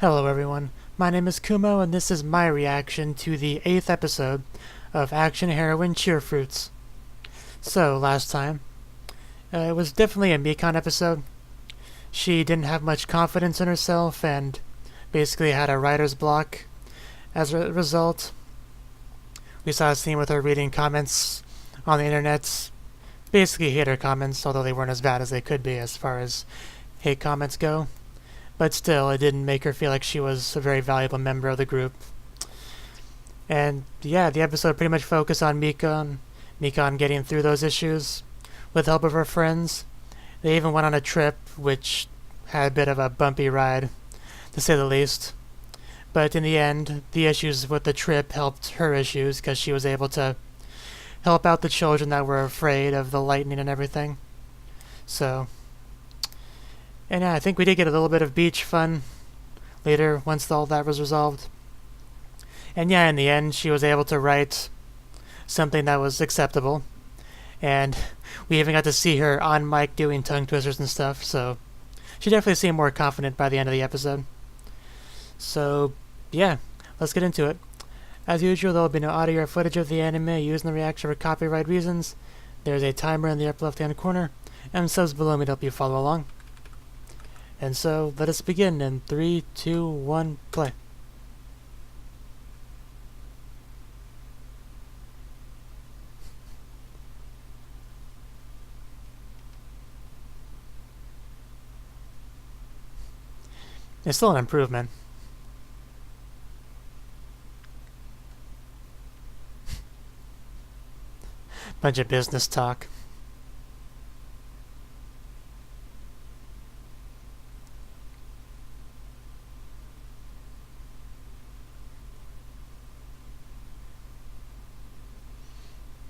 Hello everyone, my name is Kumo and this is my reaction to the 8th episode of Action Heroine Cheer Fruits. So, last time, it was definitely a Mikan episode. She didn't have much confidence in herself and basically had a writer's block. As a result, we saw a scene with her reading comments on the internet, basically hater comments, although they weren't as bad as they could be as far as hate comments go. But still, it didn't make her feel like she was a very valuable member of the group. And yeah, the episode pretty much focused on Mikan getting through those issues with the help of her friends. They even went on a trip, which had a bit of a bumpy ride, to say the least. But in the end, the issues with the trip helped her issues because she was able to help out the children that were afraid of the lightning and everything. So, and yeah, I think we did get a little bit of beach fun later once all that was resolved. And yeah, in the end, she was able to write something that was acceptable. And we even got to see her on mic doing tongue twisters and stuff, so she definitely seemed more confident by the end of the episode. So, yeah, let's get into it. As usual, there will be no audio or footage of the anime used in the reaction for copyright reasons. There's a timer in the upper left-hand corner, and subs below me to help you follow along. And so, let us begin in 3, 2, 1, play. It's still an improvement. Bunch of business talk.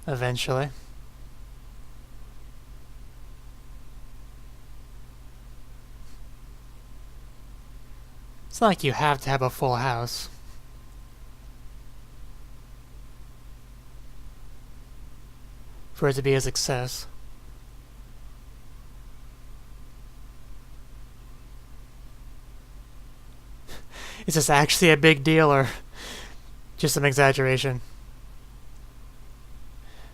Eventually. It's not like you have to have a full house. For it to be a success. Is this actually a big deal or just some exaggeration?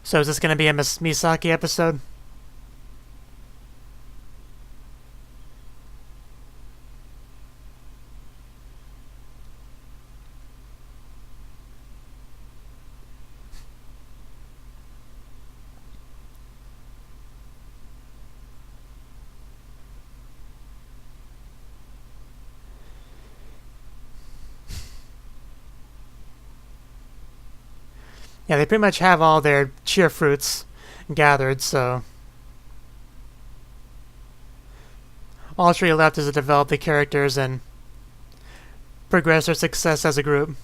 So is this going to be a Misaki episode? Yeah, they pretty much have all their cheer fruits gathered, so all that's really left is to develop the characters and progress their success as a group.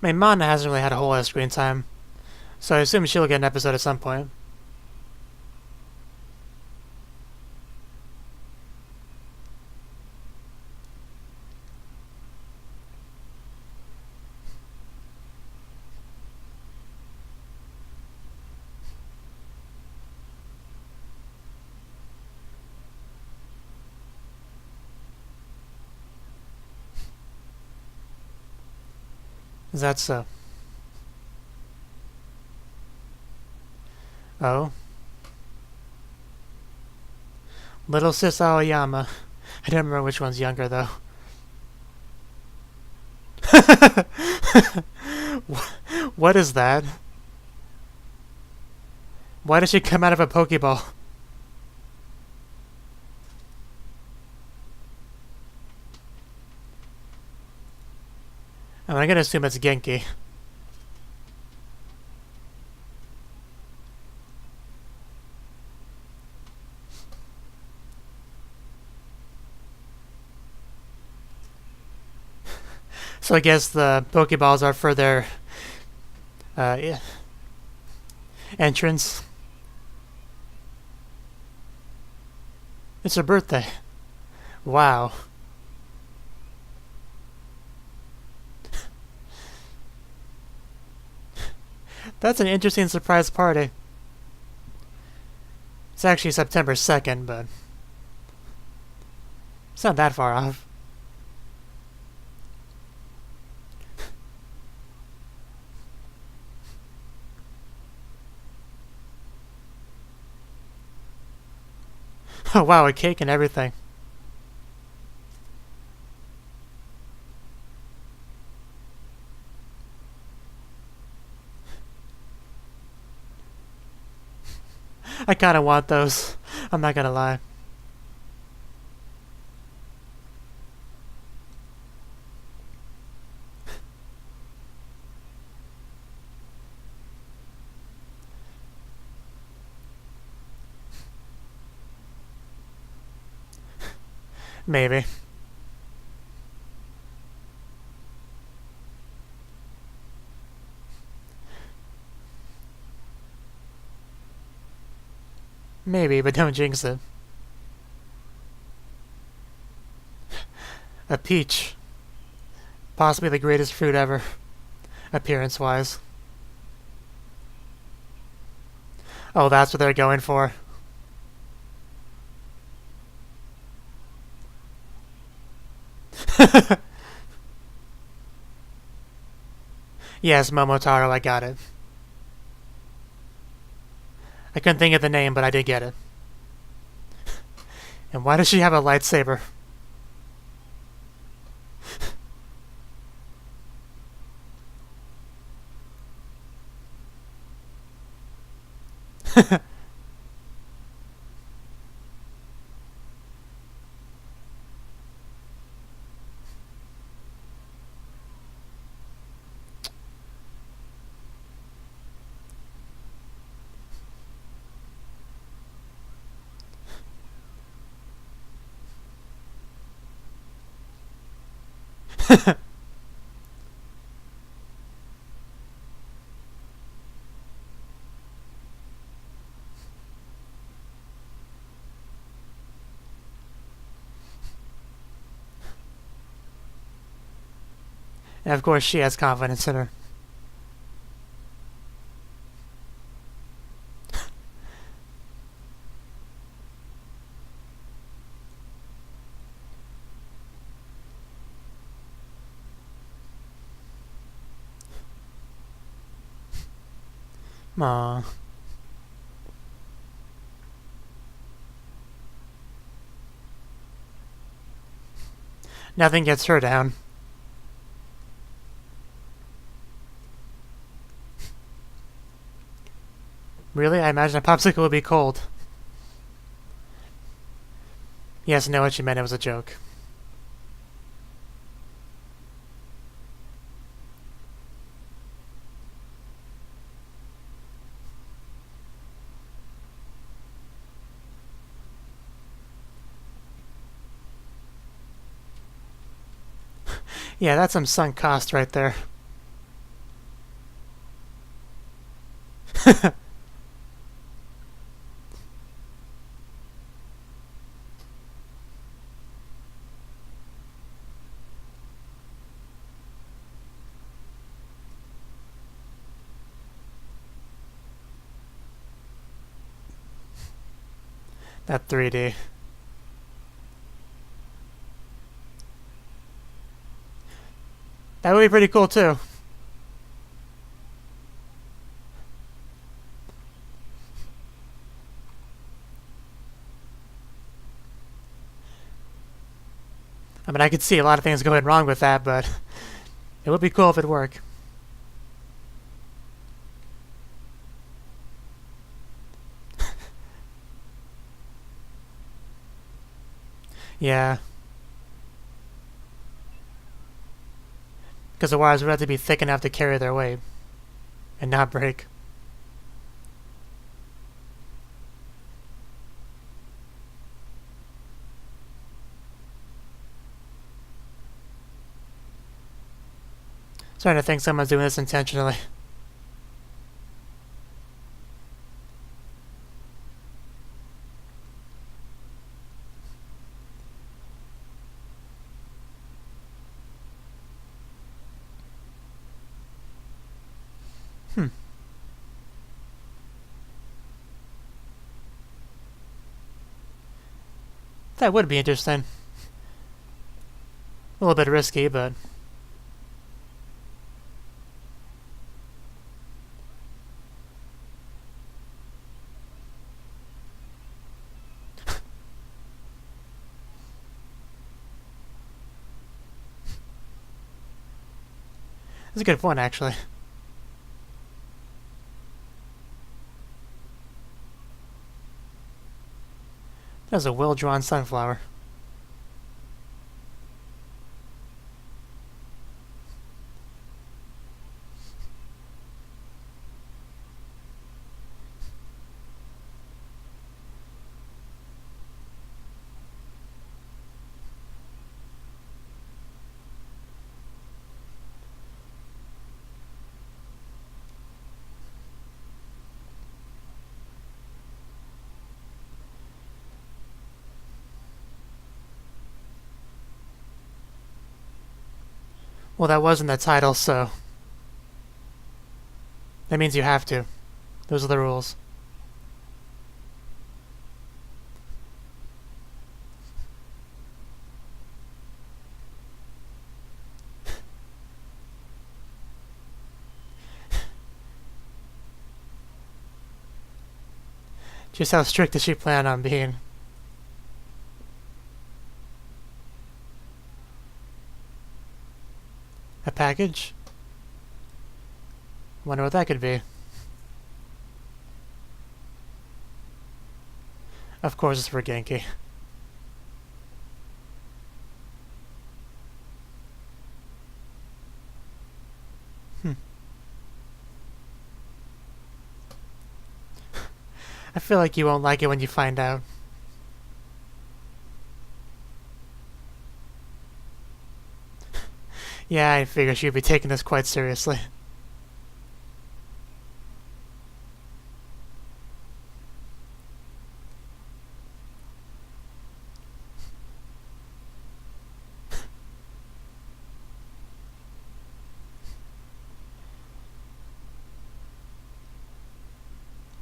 I mean, Mana hasn't really had a whole lot of screen time, so I assume she'll get an episode at some point. Is that so? Oh? Little Sis Aoyama. I don't remember which one's younger, though. What is that? Why does she come out of a Pokeball? I'm gonna assume it's Genki. So I guess the Pokeballs are for their yeah, entrance. It's her birthday. Wow. That's an interesting surprise party. It's actually September 2nd, but it's not that far off. Oh wow, a cake and everything. I kinda want those. I'm not gonna lie. Maybe. Maybe, but don't jinx it. A peach. Possibly the greatest fruit ever, appearance-wise. Oh, that's what they're going for. Yes, Momotaro, I got it. I couldn't think of the name, but I did get it. And why does she have a lightsaber? And of course, she has confidence in her. Aww. Nothing gets her down. Really? I imagine a popsicle would be cold. Yes, I know what you meant. It was a joke. Yeah, that's some sunk cost right there. That 3D. That would be pretty cool too. I mean, I could see a lot of things going wrong with that, but it would be cool if it worked. Yeah. Because the wires would have to be thick enough to carry their weight and not break. Starting to think someone's doing this intentionally. That would be interesting. A little bit risky, but... That's a good point, actually. That's a well-drawn sunflower. Well, that wasn't the title, so... That means you have to. Those are the rules. Just how strict does she plan on being? A package? Wonder what that could be. Of course it's for Genki. I feel like you won't like it when you find out. Yeah, I figure she'd be taking this quite seriously.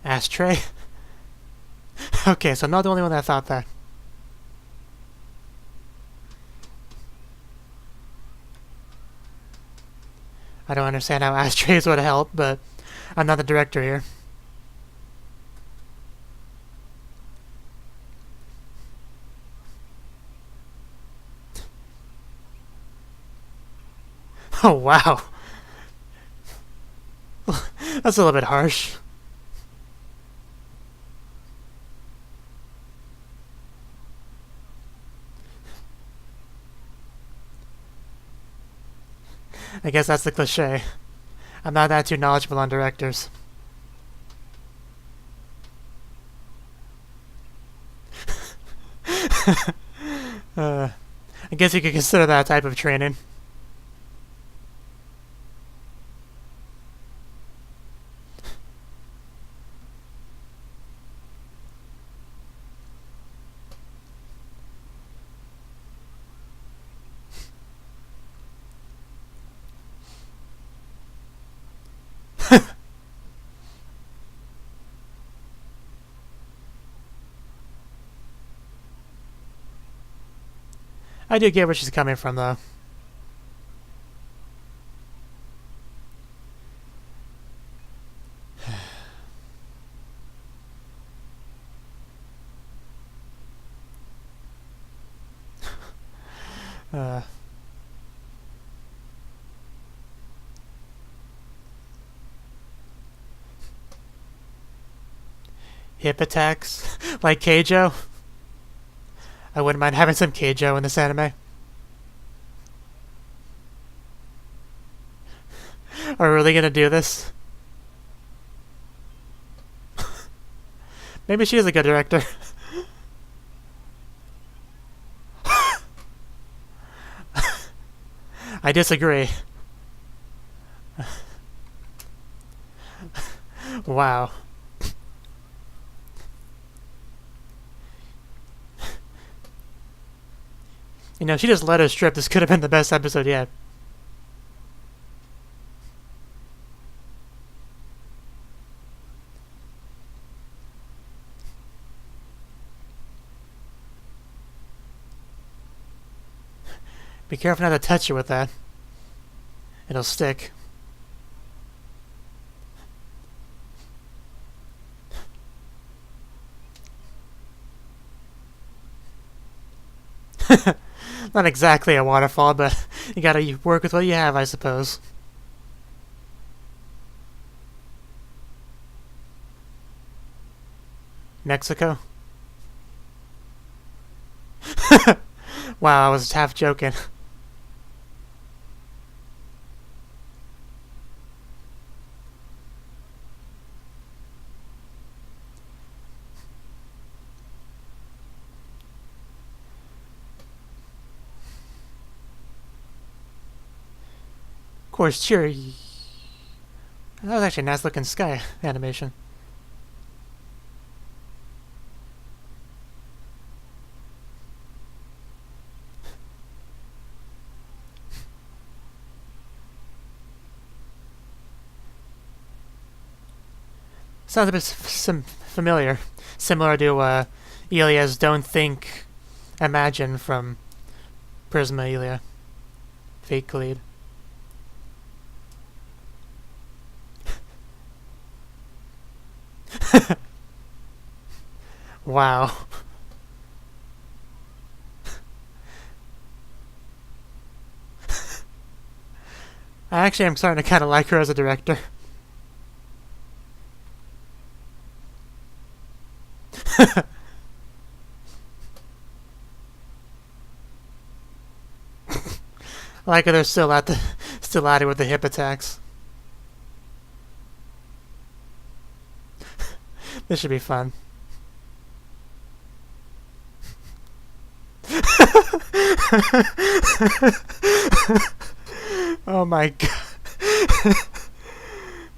Ashtray? Okay, so I'm not the only one that thought that. I don't understand how ashtrays would help, but I'm not the director here. Oh, wow. That's a little bit harsh. I guess that's the cliche. I'm not that too knowledgeable on directors. I guess you could consider that a type of training. I do get where she's coming from, though. Hip attacks? Like Keijo? I wouldn't mind having some Keijo in this anime. Are we really gonna do this? Maybe she is a good director. I disagree. Wow. You know, she just let her strip. This could have been the best episode yet. Be careful not to touch it with that. It'll stick. Not exactly a waterfall, but you gotta work with what you have, I suppose. Mexico? Wow, I was half joking. Of course, cheer. That was actually a nice looking sky animation. Sounds a bit familiar. Similar to Elia's Don't Think, Imagine from Prisma Elia. Fake lead. Wow. Actually, I'm starting to kind of like her as a director. I like how they're still at it with the hip attacks. This should be fun. Oh my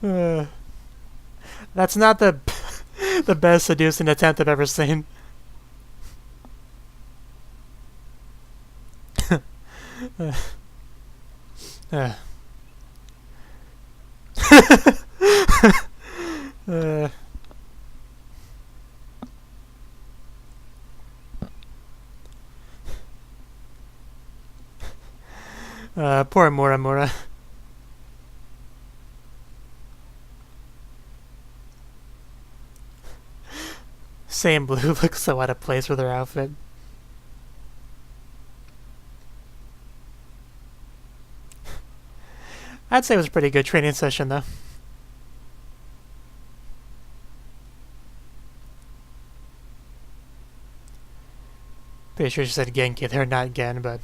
god. That's not the best seducing attempt I've ever seen. Poor Muramura. Same blue looks so out of place with her outfit. I'd say it was a pretty good training session, though. Pretty sure she said Genki there, not Gen, but...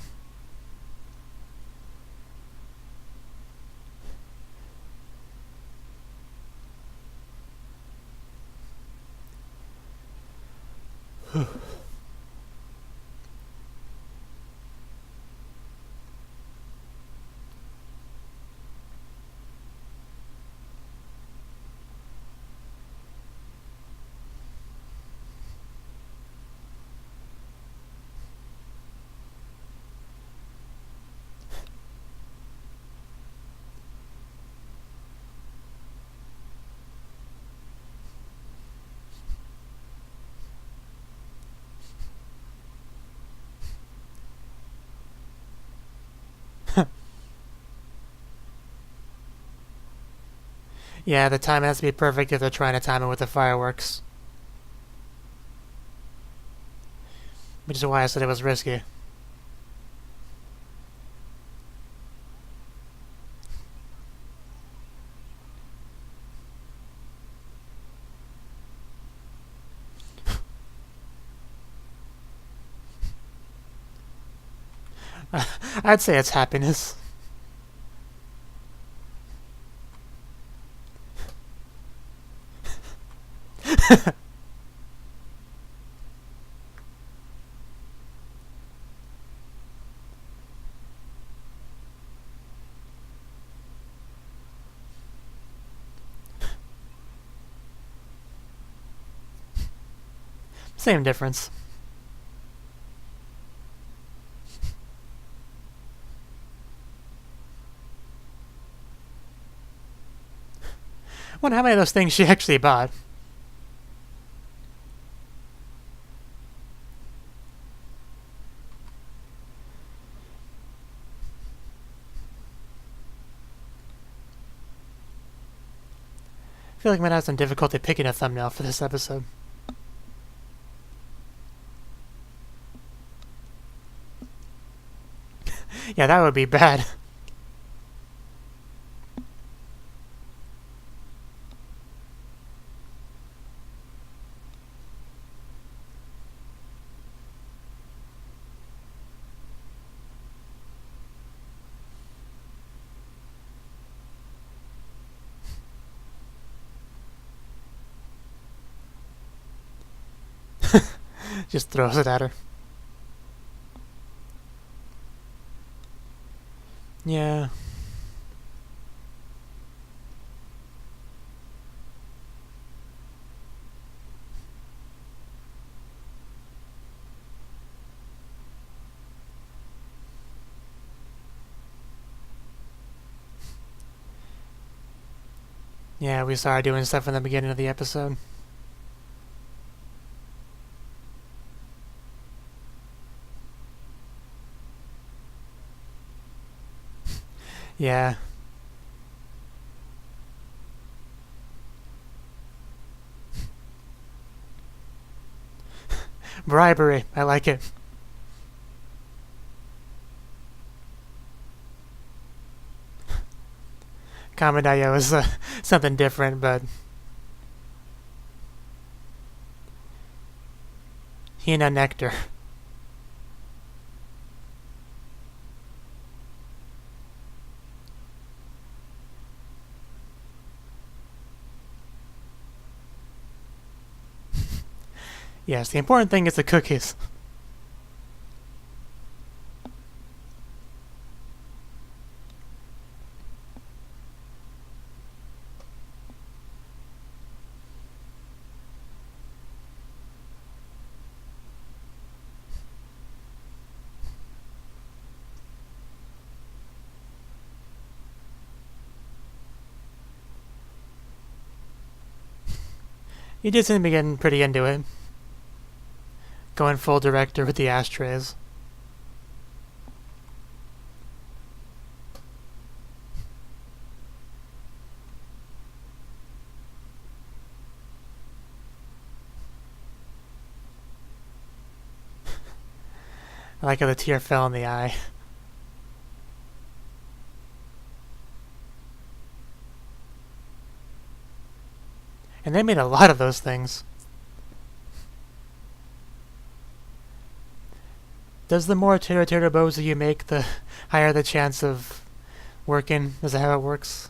Yeah, the time has to be perfect if they're trying to time it with the fireworks. Which is why I said it was risky. I'd say it's happiness. Same difference. Wonder how many of those things she actually bought. I feel like I might have some difficulty picking a thumbnail for this episode. Yeah, that would be bad. Just throws it at her. Yeah. Yeah, we started doing stuff in the beginning of the episode. Yeah. Bribery. I like it. Kamidayo is something different, but Hina Nectar. Yes, the important thing is the cookies. You did seem to be getting pretty into it. Going full director with the ashtrays. I like how the tear fell in the eye. And they made a lot of those things. Does the more Tera bows that you make, the higher the chance of working? Is that how it works?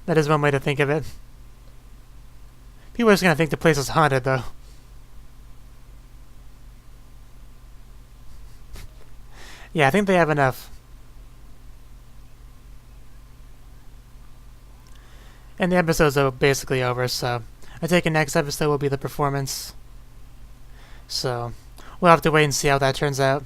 That is one way to think of it. People are just going to think the place is haunted, though. Yeah, I think they have enough. And the episode's basically over, so I take it next episode will be the performance. So we'll have to wait and see how that turns out.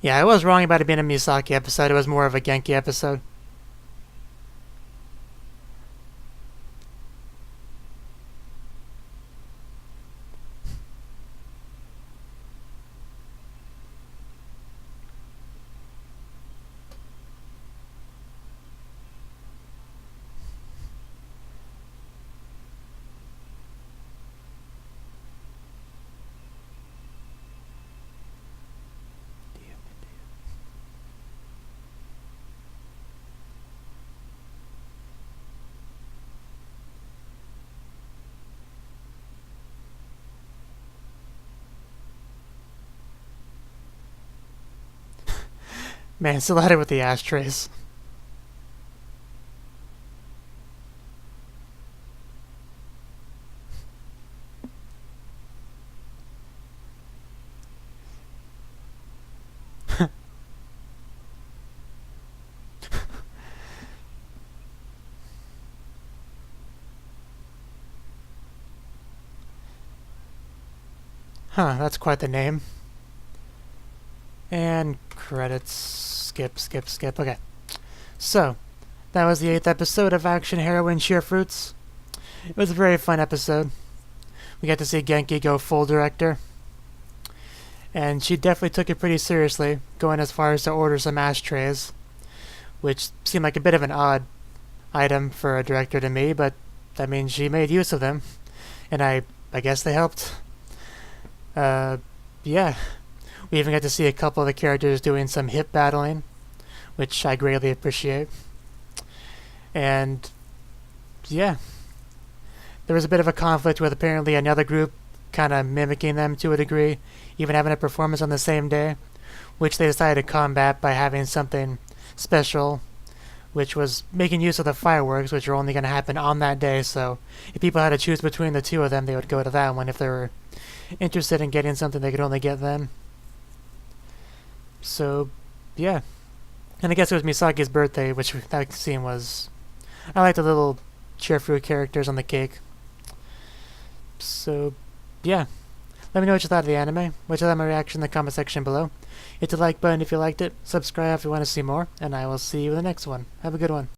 Yeah, I was wrong about it being a Misaki episode. It was more of a Genki episode. Man, still at it with the ashtrays. Huh, that's quite the name. And credits. Skip. Okay. So, that was the 8th episode of Action Heroine Cheer Fruits. It was a very fun episode. We got to see Genki go full director. And she definitely took it pretty seriously, going as far as to order some ashtrays, which seemed like a bit of an odd item for a director to me, but I mean, she made use of them, and I guess they helped. Yeah. We even got to see a couple of the characters doing some hip battling, which I greatly appreciate. And yeah, there was a bit of a conflict with apparently another group kind of mimicking them to a degree, even having a performance on the same day, which they decided to combat by having something special, which was making use of the fireworks, which are only going to happen on that day. So if people had to choose between the two of them, they would go to that one if they were interested in getting something they could only get then. So yeah, and I guess it was Misaki's birthday, which that scene was... I like the little cheer fruit characters on the cake. So yeah, let me know what you thought of the anime, what you thought of my reaction in the comment section below. Hit the like button if you liked it, subscribe if you want to see more, and I will see you in the next one. Have a good one.